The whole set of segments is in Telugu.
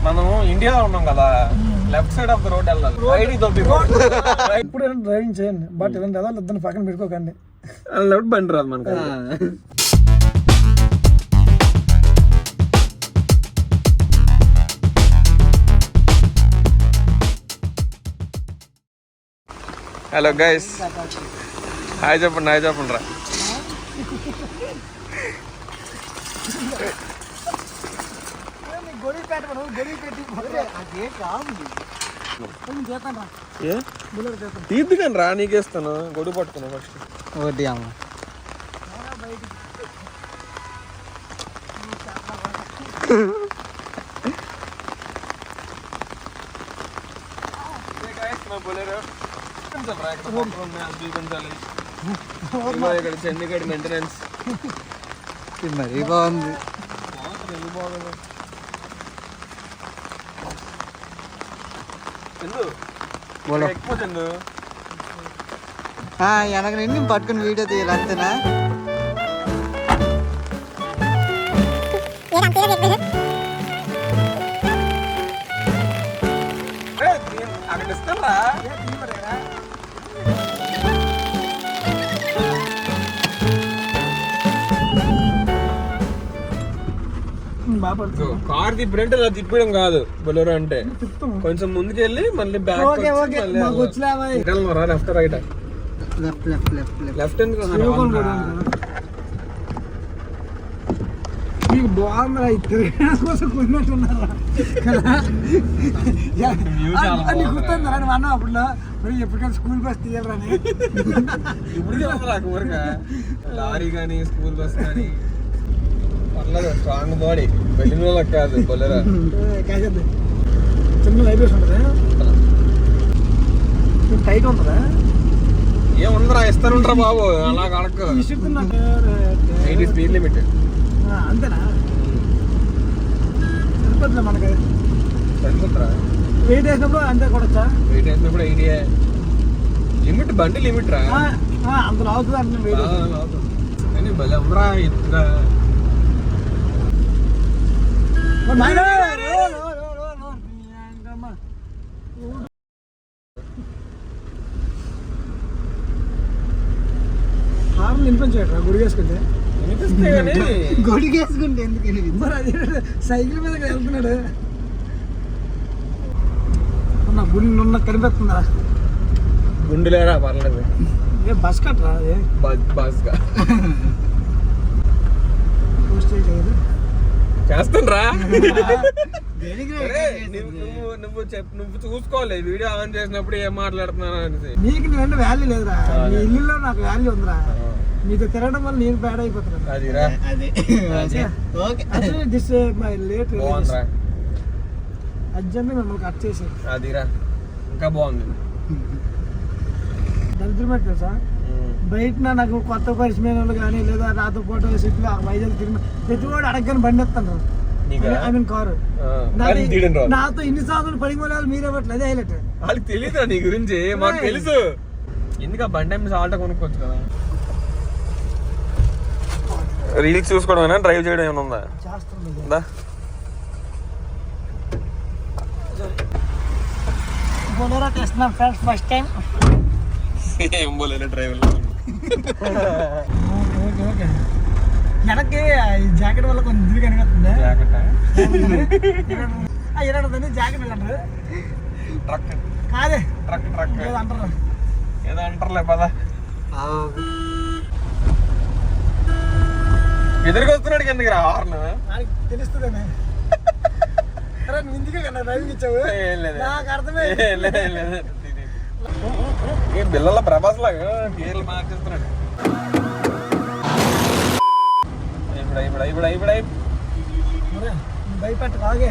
మనం ఇండియాలో ఉన్నాం కదా, left side of the road వెళ్ళాలి. రైట్ దొబ్బి ఇప్పుడు డ్రైవింగ్ చేయండి, బట్ ఇలాంటి ఏదో ఇద్దరిని పక్కన పెట్టుకోకండి. లెఫ్ట్ బండి రాదు మనకు. హలో గైస్, హాయ్ చెప్పండి. హాయ్ చెప్పండి రా. తీద్దుకని రా, నీకేస్తాను. గొడుగు పట్టుకున్నా ఫస్ట్. ఒకటి అమ్మ చండీగఢ్ మెయింటెనెన్స్ మరీ బాగుంది. వెనక నుండి పట్టుకుని వీడియో తీయాలి అంతేనా? అక్కడ ఇస్తారా? కార్ తిప్పినట్టు అలా తిప్పడం కాదు బొలెరో అంటే. కొంచెం ముందుకెళ్ళి మళ్ళీ బ్యాక్ లెఫ్ట్ రైట్. లెఫ్ట్ ఎందుకు బాగుందా? కోసం కొన్నట్టున్నారా? గుర్తుందా అన్న అప్పుడు మరి ఎప్పటికైనా స్కూల్ బస్ తీయాలని? ఇప్పుడు ఊరక లారీ కానీ స్కూల్ బస్ కానీ పర్లేదు. స్ట్రాంగ్ బాడీ, వెళ్ళిన వాళ్ళకి కాదు బొలెరో. చిన్న లైబ్రరీ ఉంటుందా? టైట్ ఉంటుందా? ఏముందరా, ఇస్తానుంటారా బాబు. అలా కడకు. 80 స్పీడ్ లిమిట్ అంతేనా? సరిపోతుందా మనకి? సరిపోతురా. వెయిట్ వేసినప్పుడు అంతే కొడచ్చా? వెయిట్ వేసినప్పుడు 80 లిమిట్. బండి లిమిట్ రా. అందులో అవుతుంది అంటే వెయిట్ కానీ భలే ఉందిరా. ఇద్దరా హార్న్ వినిపించరా? గుడిగేసుకుంటే గొడిగేసుకుంటే ఎందుకు? మరి అది సైకిల్ మీద వెళ్తున్నాడు. గుండె ఉన్న కనిపిస్తుందా? గుండెలేరా, పర్లేదు. బస్ కట్టరా? అదే బస్ చేస్తాను రా. నువ్వు చూసుకోవాలి వీడియో ఆన్ చేసినప్పుడు ఏం మాట్లాడుతున్నాను అనేసి. నీకు నువ్వు వాల్యూ లేదురా. నీ ఇల్లులో నాకు వాల్యూ ఉందిరా. మీతో తిరగడం వల్ల నేను బ్యాడ్ అయిపోతున్నాను. దిస్ మై లేట్ అర్జెంట్ మిమ్మల్ని కట్ చేసి అదిరా. ఇంకా బాగుంది. దరిద్రమేట తెలుసా? బయట నాకు కొత్త పరిచయం వాళ్ళు కానీ లేదా నాతో పాటు సిటీలో వైజాగ్ తిరిగి ప్రతి వాడు అడగని బండి ఎత్తాను. I mean car. నాతో ఇన్ని సంవత్సరాలు పడిపోవాలి మీరే పట్ల. అదే హైలైట్. వాళ్ళకి తెలియదురా నీ గురించి. మాకు తెలుసు. ఎందుకు బండి ఏమి ఆల్టో కొనుక్కోవచ్చు కదా. రీల్స్ చూసుకోవడం, డ్రైవ్ చేయడం ఏమైనా ఉందా? చేస్తుందా? బొలెరో చేస్తున్నాం ఫ్రెండ్స్ ఫస్ట్ టైం. ఏం బొలెరో డ్రైవర్. ఓకే. వెనక్కి జాకెట్ వల్ల కొంచెం దిగి కనిపిస్తుంది. ఇలాంటిదని జాకెట్ అంటారు. ట్రక్ కాదే, ట్రక్ ట్రక్ ఏదో అంటారు. ఏదో అంటారులే పదా. ఎదురుగా వస్తున్నాడు ఎందుకు రా హార్న్? తెలుస్తుందని ఇందుకే కన్నా డ్రైవింగ్ ఇచ్చావు. నాకు అర్థమే బిల్లల ప్రభాస్ లాగా గేర్లు మార్చేస్తున్నాడు. భయపెట్ట కాగే.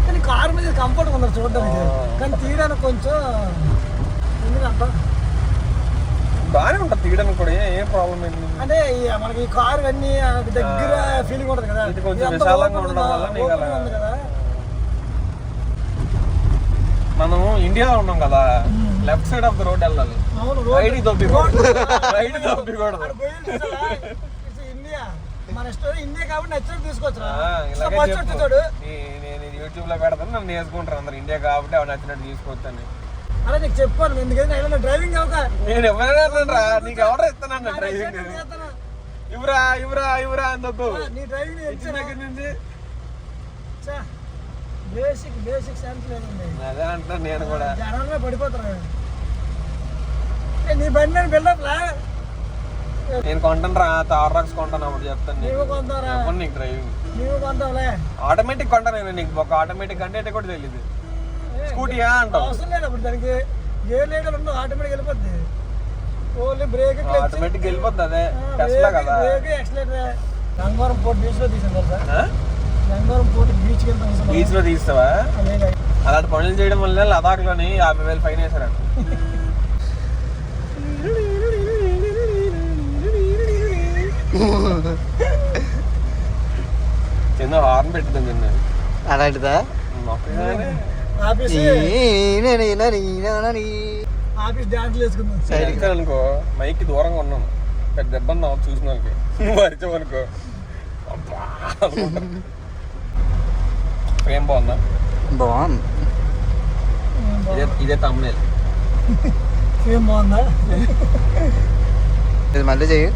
కానీ కారు మీద కంఫర్ట్ ఉంది చూడడానికి. కానీ తీయడానికి కొంచెం ఎందుకంట బాగానే ఉంటుంది. తీయడానికి కూడా ఏం ప్రాబ్లం ఏంటి అంటే మనకి కారు అన్ని దగ్గర ఫీలింగ్ ఉంటుంది కదా. ఇది కొంచెం విశాలంగా ఉండడం వల్ల నీకు అలా కదా. మనం ఇండియాలో ఉన్నాం కదా, left side of the road వెళ్ళాలి. అవును, రైట్ దొబ్బి రైట్ దొబ్బి కూడా ఇండియా మన స్టోరీ ఇండియా కాబట్టి నచ్చినట్టు తీసుకోవచ్చు. ఇలాగే చెప్పు. నేను యూట్యూబ్ లో పెడతాను, నన్ను నేర్చుకుంటారు అందరు. ఇండియా కాబట్టి అవి నచ్చినట్టు తీసుకోవచ్చని. అలా నీకు చెప్పాను, ఎందుకంటే డ్రైవింగ్ నేను ఎవరైనా రా, నీకు ఎవరో ఇస్తాను డ్రైవింగ్. ఇవ్వరా ఇవ్వరా ఇవ్వరా అందకు నీ డ్రైవింగ్ దగ్గర నుంచి బేసిక్ సెన్స్ లేదండి. అదే అంటాను నేను కూడా. జనంలో పడిపోతారు. నీ బండి నేను బిల్డప్ లా నేను కొంటాను రా, థార్ రాక్స్ కొంటాను. అప్పుడు చెప్తాను నీవు కొంటారా? నీకు డ్రైవింగ్ నీవు కొంటావులే. ఆటోమేటిక్ కొంటాను నేను. నీకు ఒక ఆటోమేటిక్ అంటే కూడా తెలియదు. స్కూటీయా అంటావు. అవసరం లేదు అప్పుడు దానికి. గేర్ లీటర్ ఉండవు, ఆటోమేటిక్ వెళ్ళిపోద్ది. ఓన్లీ బ్రేక్ ఆటోమేటిక్ వెళ్ళిపోద్ది. అదే టెస్లా కదా. Break accelerator. Gangavaram port beach లో తీసాను సార్. గంగవరం పోర్ట్ బీచ్ కి బీచ్ లో తీస్తావా? అలాంటి పనులు చేయడం వల్ల లదాఖ్ లోని 50,000 ఫైన్ వేసారు. చిన్న హార్న్ పెట్టింది చిన్న. అలాంటిదా? ఆఫీస్ డాన్స్ వేసుకుందాం అనుకో. మైక్ దూరంగా ఉన్నాను, పెద్ద ఇబ్బంది అవ్వదు చూసిన వాళ్ళకి. నువ్వు అరిచావు అనుకో ఏం బాగుందా? బాగుంది. ఇదే తమ్మునేల్. ఏం బాగుందా? ఇది మళ్ళీ చెయ్యి.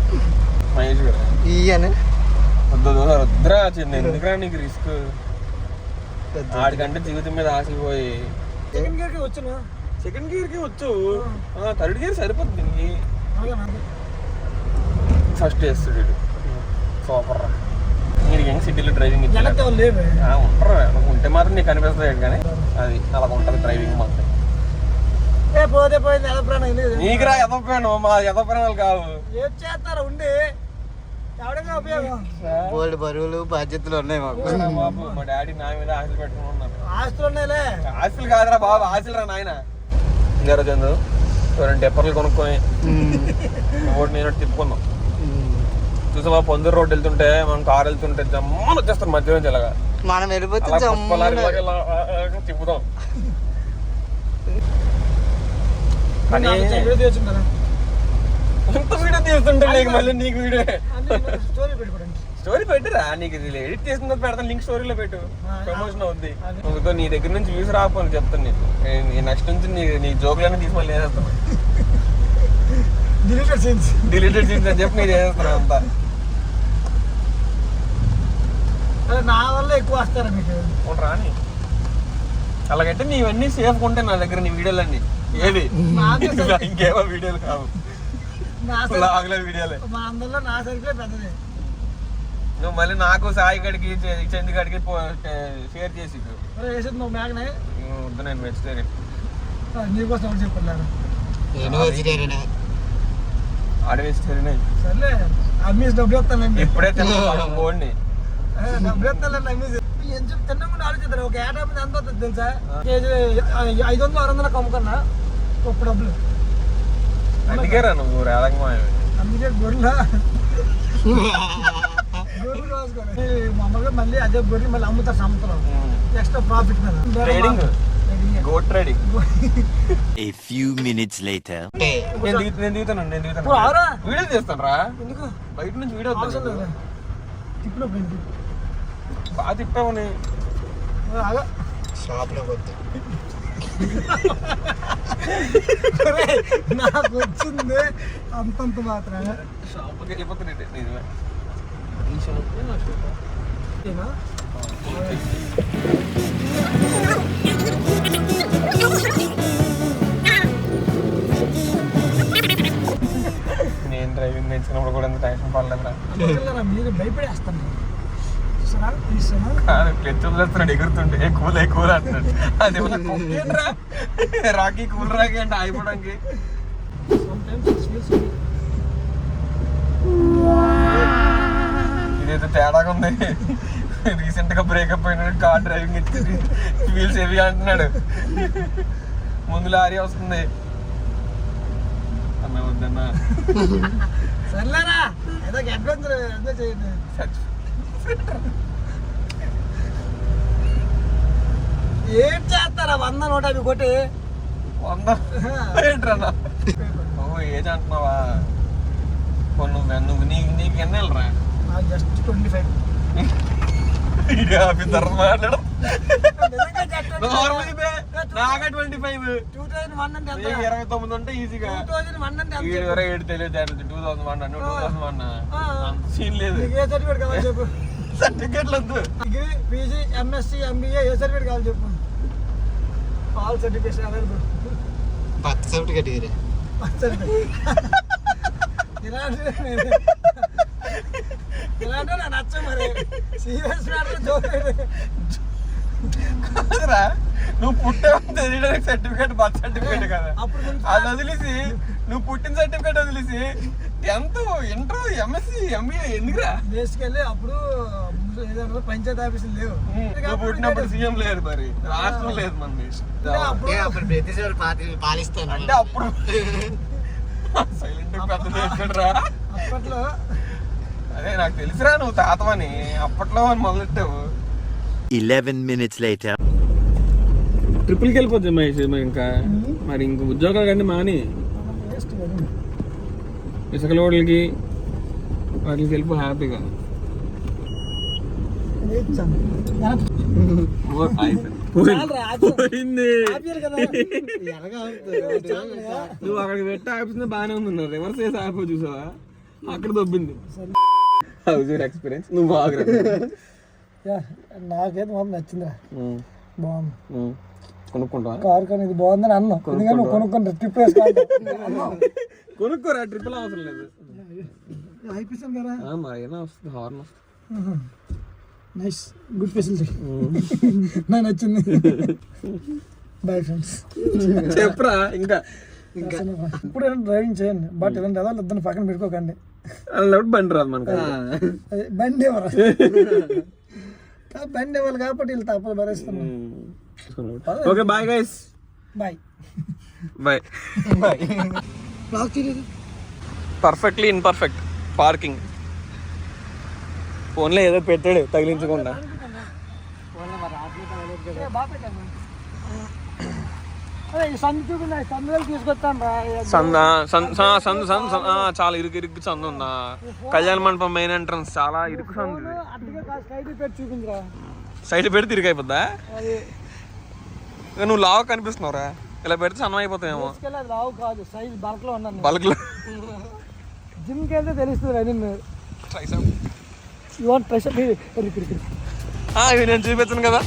మహేష్ గారు ఇయ్యని వద్దురా చిన్న, ఎందుకురా నీకు రిస్క్? ఆడికంటే జీవితం మీద ఆశలు పోయి. సెకండ్ గేర్ కి వచ్చునా? సెకండ్ గేర్ కి వచ్చు, థర్డ్ గేర్ సరిపోతుంది దీనికి. ఫస్ట్ వేస్తాడు సూపర్ రా. మీరు ఏం సిటీలో డ్రైవింగ్ ఉంటారు, ఉంటే మాత్రం నీకు కనిపిస్తుంది. కానీ అది అలా ఉంటుంది డ్రైవింగ్ మాత్రం. పోతే పోయింది ఎదప్రాణం. నీకురా ఎదప్రాణం, మా ఎదప్రాణాలు కావు. ఏం చేస్తారా ఉండి ఎవడగా ఉపయోగం? బోల్డ్ బరువులు బాధ్యతలు ఉన్నాయి మాకు. బాబు మా డాడీ నా మీద ఆశలు పెట్టుకుని ఉన్నారు. ఆస్తులు ఉన్నాయిలే. ఆశలు కాదురా బాబు, ఆశలు రా నాయన. ఇంకా చందు 2 టెప్పర్లు కొనుక్కొని ఒకటి నేను తిప్పుకున్నాం. చూసావా పొందూరు రోడ్డు వెళ్తుంటే, మనం కారు వెళ్తుంటే జమ్మని వచ్చేస్తాం మధ్య నుంచి. ఇలాగా మనం వెళ్ళిపోతే తిప్పుదాం. ఎంత వీడియో తీస్తుంటే నీకు మళ్ళీ నీకు వీడియో స్టోరీ పెట్టిరా. నీకు ఎడిట్ చేసిన పెడతాను, లింక్ స్టోరీలో పెట్టు, ప్రమోషన్ అవుద్ది. ఇంకో నీ దగ్గర నుంచి వ్యూస్ రాకపోని చెప్తాను నీకు. నెక్స్ట్ నుంచి నీ జోకులన్నీ తీసి మళ్ళీ వేసేస్తాను. డిలీటెడ్ సీన్స్ అని చెప్పి నేను వేసేస్తాను అంతా. నా వల్ల ఎక్కువ వస్తారా మీకు? రాని అలాగంటే నీవన్నీ సేఫ్ ఉంటే నా దగ్గర నీ వీడియోలన్నీ. ఏది ఇంకేమో వీడియోలు కావు, వీడియోలే. మా అందరిలో నా సరిగ్గా పెద్దది. నువ్వు మళ్ళీ నాకు సాయి గడికి చంది గడికి షేర్ చేసి వేసేది నువ్వు మేకనే వద్దు. నేను వెజిటేరియన్. నీకోసం చెప్పలేదు. ఆడ వెజిటేరియన్. సర్లే అమ్మీస్ డబ్బులు వస్తానండి. ఇప్పుడే తిన్నాను బోర్డ్ని. డబ్బులు వస్తానండి అమ్మీస్. తిన్నకుండా ఆలోచిస్తారు. ఒక ఏటా మీద ఎంత అవుతుంది తెలుసా? కేజీ 500-600 అమ్ముకున్నా గొప్ప డబ్బులు. అందుకే రా నువ్వు రేలంగా. అందుకే గొర్రెలు రాసుకోండి. మామూలుగా మళ్ళీ అదే గొర్రెలు మళ్ళీ అమ్ముతారు సంవత్సరం ఎక్స్ట్రా ప్రాఫిట్ మీద. Trading, goat trading. A few minutes later. నేను దిగుతాను వీడియో చేస్తాను రా. ఎందుకు బయట నుంచి వీడియో తిప్పినప్పుడు బాగా తిప్పామని నాకు వచ్చింది అంతంత మాత్రమే. షాప్కి వెళ్ళిపోతున్నాయి. నేను డ్రైవింగ్ నేర్చుకున్నప్పుడు కూడా ఎంత టెన్షన్ పడలేదురా. మీరు భయపడేస్తాను. క్లచ్ వదిలేస్తున్నాడు ఎగురుతుంటే కూల్ అంటున్నాడు. అది రాకీ కూల్ రాకీ అంటే అయిపోవడానికి. ఇదైతే తేడాగా ఉంది. రీసెంట్ గా బ్రేకప్ అయినాడు, కార్ డ్రైవింగ్ ఇచ్చి వీల్స్ హెవీ అంటున్నాడు. ముందు లారీ వస్తుంది. అన్న వద్దన్నా. సర్లేరా ఏదో అడ్వెంచర్ ఎంజాయ్ చేయండి. ఏం చేస్తారా 100-150 కొట్టి 100 ఏంట్రన్నా? నువ్వు ఏజ్ అంటున్నావా? నువ్వు నీకు ఎన్నెళ్ళరా? నాకు జస్ట్ 25. మాట్లాడడం నిజంగా just నాగా 25 2001 అంటే ఎంత? 29 అంటే ఈజీగా 2001 అంటే ఎంత? 7 తెలియదు 2001 అన్న 2001 అంత సీన్ లేదు. నీకు ఏ సర్టిఫికేట్ కావాలి చెప్పు. సర్టిఫికెట్లు వద్దు. డిగ్రీ, పీజీ, ఎంఎస్సీ, ఎంబీఏ ఏ సర్టిఫికేట్ కావాలి చెప్పు. All certification available. Birth certificate ఇరే ఇలాంటి నాకు నచ్చ మరి సీరియస్ మ్యాటర్ జోక్ కాదురా, నువ్వు పుట్టే తెలియడానికి సర్టిఫికేట్ బర్త్ సర్టిఫికేట్ కదా. అప్పుడు అది వదిలేసి నువ్వు పుట్టిన సర్టిఫికేట్ వదిలేసి 10th, ఇంటర్, ఎంఎస్సీ, ఎంబీఏ ఎందుకురా? బేసికల్లీ అప్పుడు ఏదైనా పంచాయతీ ఆఫీసులు లేవు. నువ్వు పుట్టినప్పుడు సీఎం లేదు, మరి రాష్ట్రం లేదు మనది. అప్పుడు బ్రిటిష్ పాలిస్తాను అంటే అప్పుడు సైలెంట్ పెద్దరా. అప్పట్లో అదే నాకు తెలుసురా నువ్వు తాతవని. అప్పట్లో అని మొదలెట్టావు. 11 minutes later. ట్రిపుల్కి వెళ్ళిపోతుంది మహేష్. ఇంకా మరి ఇంక ఉద్యోగాలు కానీ మాని వేస్ట్ కదా. ఇసుక లోడ్లకి వాటికి వెళ్ళిపో హ్యాపీగా. పోయింది. నువ్వు అక్కడికి పెట్టి ఆపిస్తుంది బాగానే ఉంది. రివర్స్ చేసి ఆపో చూసావా, అక్కడ దొబ్బింది. House your experience? నువ్వు బాగా నాకైతే మాత్రం నచ్చిందిరా, బాగుంది. కొనుక్కుంటా కారు కానీ ఇది బాగుందని అన్నాం. ఎందుకంటే నువ్వు కొనుక్కుంటా ట్రిప్ కొనుక్కోరా, ట్రిపుల్ అవసరం లేదు. అయిపోయింది కదా. మరి ఏదో వస్తుంది, హార్న్ వస్తుంది. Nice, good facility. నాకు నచ్చింది. Bye friends. చెప్పరా ఇంకా ఇప్పుడు డ్రైవింగ్ చేయండి, బట్ ఇలాంటి ఏదో ఇద్దరు పక్కన పెట్టుకోకండి. అన్నప్పుడు బండి రాదు మనకు. బండి ఇవ్వరు, బండి ఇవ్వాలి కాబట్టి వీళ్ళు తప్పదు భరేస్తున్నాం. Okay bye guys. Bye bye. Perfectly imperfect parking. ఫోన్లో ఏదో పెట్టాడు తగిలించకుండా. చాలా ఇరుకు ఇరుకు సందు ఉందా? కళ్యాణ మండపం మెయిన్ ఎంట్రన్స్ చాలా ఇరుకు సందు. సైడ్ పెడితే ఇరుకు అయిపోద్దా? నువ్వు లావు కనిపిస్తున్నావురా, ఇలా పెడితే సన్నం అయిపోతాయేమో. బల్క్ లో జిమ్కి వెళ్తే తెలుస్తుంది. నేను చూపించాను కదా.